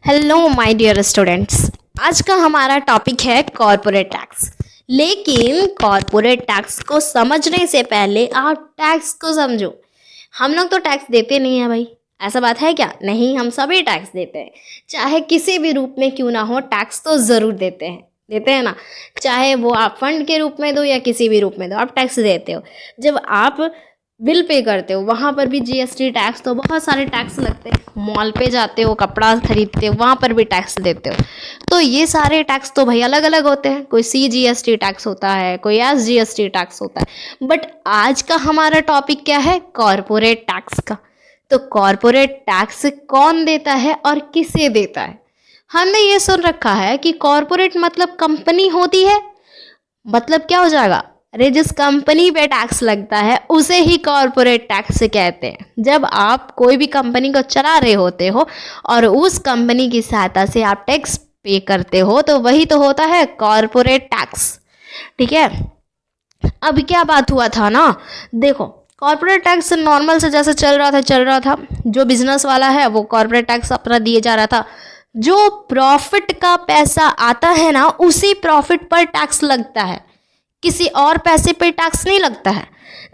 Hello my dear students, आज का हमारा टॉपिक है कॉरपोरेट टैक्स। लेकिन कॉरपोरेट टैक्स को समझने से पहले आप टैक्स को समझो। हम लोग तो टैक्स देते नहीं हैं भाई, ऐसा बात है क्या? नहीं, हम सभी टैक्स देते हैं, चाहे किसी भी रूप में क्यों ना हो, टैक्स तो ज़रूर देते हैं ना। चाहे वो आप फंड के रूप में दो या किसी भी रूप में दो, आप टैक्स देते हो। जब आप बिल पे करते हो वहाँ पर भी जीएसटी टैक्स, तो बहुत सारे टैक्स लगते हैं। मॉल पे जाते हो, कपड़ा खरीदते हो, वहाँ पर भी टैक्स देते हो। तो ये सारे टैक्स तो भाई अलग अलग होते हैं। कोई CGST टैक्स होता है, कोई SGST टैक्स होता है। बट आज का हमारा टॉपिक क्या है? कॉरपोरेट टैक्स का। तो कॉरपोरेट टैक्स कौन देता है और किसे देता है? हमने ये सुन रखा है कि कॉरपोरेट मतलब कंपनी होती है। मतलब क्या हो जाएगा? अरे जिस कंपनी पे टैक्स लगता है उसे ही कॉरपोरेट टैक्स कहते हैं। जब आप कोई भी कंपनी को चला रहे होते हो और उस कंपनी की सहायता से आप टैक्स पे करते हो, तो वही तो होता है कॉरपोरेट टैक्स। ठीक है, अब क्या बात हुआ था ना, देखो कॉरपोरेट टैक्स नॉर्मल से जैसे चल रहा था। जो बिजनेस वाला है वो कॉरपोरेट टैक्स अपना दिए जा रहा था। जो प्रॉफिट का पैसा आता है ना, उसी प्रॉफिट पर टैक्स लगता है, किसी और पैसे पे टैक्स नहीं लगता है।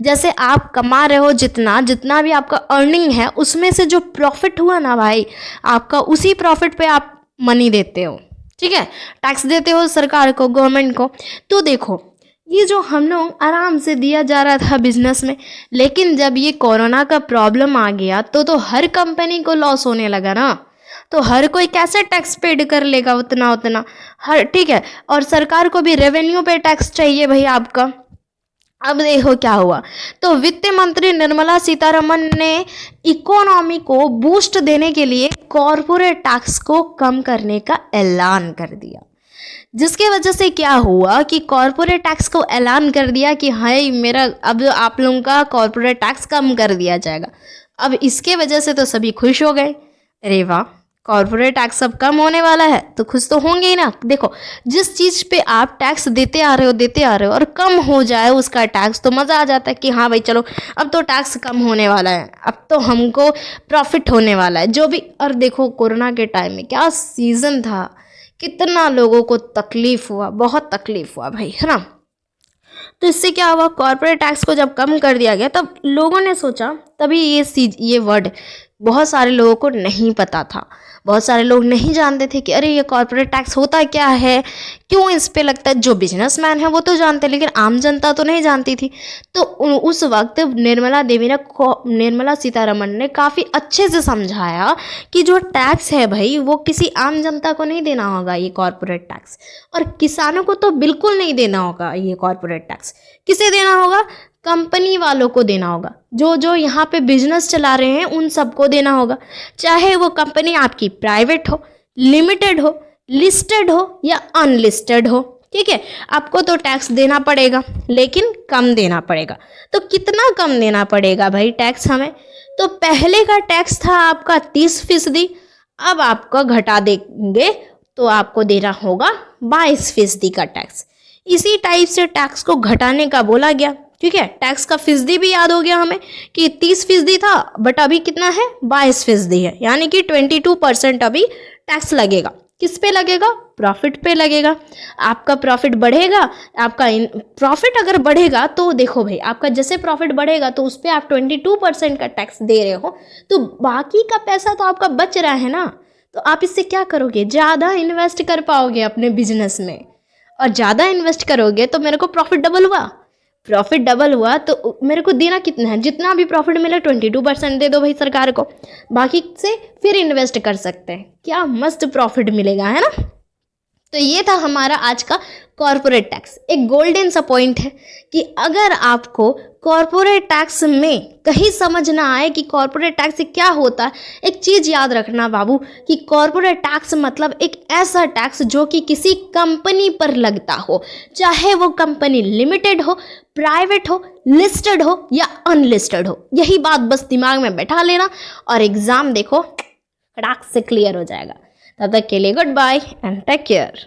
जैसे आप कमा रहे हो, जितना भी आपका अर्निंग है, उसमें से जो प्रॉफिट हुआ ना भाई, आपका उसी प्रॉफिट पे आप मनी देते हो। ठीक है, टैक्स देते हो सरकार को, गवर्नमेंट को। तो देखो, ये जो हम लोग आराम से दिया जा रहा था बिजनेस में, लेकिन जब ये कोरोना का प्रॉब्लम आ गया तो हर कंपनी को लॉस होने लगा ना। तो हर कोई कैसे टैक्स पेड कर लेगा उतना हर, ठीक है। और सरकार को भी रेवेन्यू पे टैक्स चाहिए भाई आपका। अब देखो क्या हुआ, तो वित्त मंत्री निर्मला सीतारमन ने इकोनॉमी को बूस्ट देने के लिए कॉरपोरेट टैक्स को कम करने का ऐलान कर दिया। जिसके वजह से क्या हुआ कि कॉरपोरेट टैक्स को ऐलान कर दिया कि हाय मेरा, अब आप लोगों का कॉरपोरेट टैक्स कम कर दिया जाएगा। अब इसके वजह से तो सभी खुश हो गए। अरे वाह, कॉर्पोरेट टैक्स अब कम होने वाला है, तो खुश तो होंगे ही ना। देखो, जिस चीज़ पे आप टैक्स देते आ रहे हो और कम हो जाए उसका टैक्स, तो मज़ा आ जाता है कि हाँ भाई चलो अब तो टैक्स कम होने वाला है, अब तो हमको प्रॉफिट होने वाला है जो भी। और देखो कोरोना के टाइम में क्या सीज़न था, कितना लोगों को तकलीफ़ हुआ, बहुत तकलीफ़ हुआ भाई, है ना। तो इससे क्या हुआ, कॉर्पोरेट टैक्स को जब कम कर दिया गया तब लोगों ने सोचा, तभी ये वर्ड बहुत सारे लोगों को नहीं पता था। बहुत सारे लोग नहीं जानते थे कि अरे ये कॉर्पोरेट टैक्स होता क्या है, क्यों इस पे लगता है। जो बिजनेसमैन है वो तो जानते, लेकिन आम जनता तो नहीं जानती थी। तो उस वक्त निर्मला सीतारमन ने काफ़ी अच्छे से समझाया कि जो टैक्स है भाई वो किसी आम जनता को नहीं देना होगा ये कॉर्पोरेट टैक्स, और किसानों को तो बिल्कुल नहीं देना होगा ये कॉर्पोरेट टैक्स। किसे देना होगा? कंपनी वालों को देना होगा। जो यहाँ पे बिजनेस चला रहे हैं उन सबको देना होगा, चाहे वो कंपनी आपकी प्राइवेट हो, लिमिटेड हो, लिस्टेड हो या अनलिस्टेड हो। ठीक है, आपको तो टैक्स देना पड़ेगा, लेकिन कम देना पड़ेगा। तो कितना कम देना पड़ेगा भाई टैक्स हमें? तो पहले का टैक्स था आपका 30%, अब आपको घटा देंगे तो आपको देना होगा 22% का टैक्स। इसी टाइप से टैक्स को घटाने का बोला गया। ठीक है, टैक्स का फीसदी भी याद हो गया हमें कि 30% था, बट अभी कितना है? 22% है, यानी कि 22% अभी टैक्स लगेगा। किस पे लगेगा? प्रॉफिट पे लगेगा। आपका प्रॉफिट बढ़ेगा, आपका प्रॉफिट अगर बढ़ेगा तो देखो भाई, आपका जैसे प्रॉफिट बढ़ेगा तो उस पर आप 22% का टैक्स दे रहे हो, तो बाकी का पैसा तो आपका बच रहा है ना। तो आप इससे क्या करोगे? ज़्यादा इन्वेस्ट कर पाओगे अपने बिजनेस में, और ज़्यादा इन्वेस्ट करोगे तो मेरे को प्रॉफिट डबल हुआ तो मेरे को देना कितना है? जितना भी प्रॉफिट मिले 22% दे दो भाई सरकार को, बाकी से फिर इन्वेस्ट कर सकते हैं। क्या मस्त प्रॉफिट मिलेगा, है ना। तो ये था हमारा आज का कॉरपोरेट टैक्स। एक गोल्डन सा पॉइंट है कि अगर आपको कॉरपोरेट टैक्स में कहीं समझ ना आए कि कॉरपोरेट टैक्स क्या होता है, एक चीज़ याद रखना बाबू कि कॉरपोरेट टैक्स मतलब एक ऐसा टैक्स जो कि किसी कंपनी पर लगता हो, चाहे वो कंपनी लिमिटेड हो, प्राइवेट हो, लिस्टेड हो या अनलिस्टेड हो। यही बात बस दिमाग में बैठा लेना और एग्ज़ाम देखो फटाक से क्लियर हो जाएगा। तब तक के लिए good bye and take care.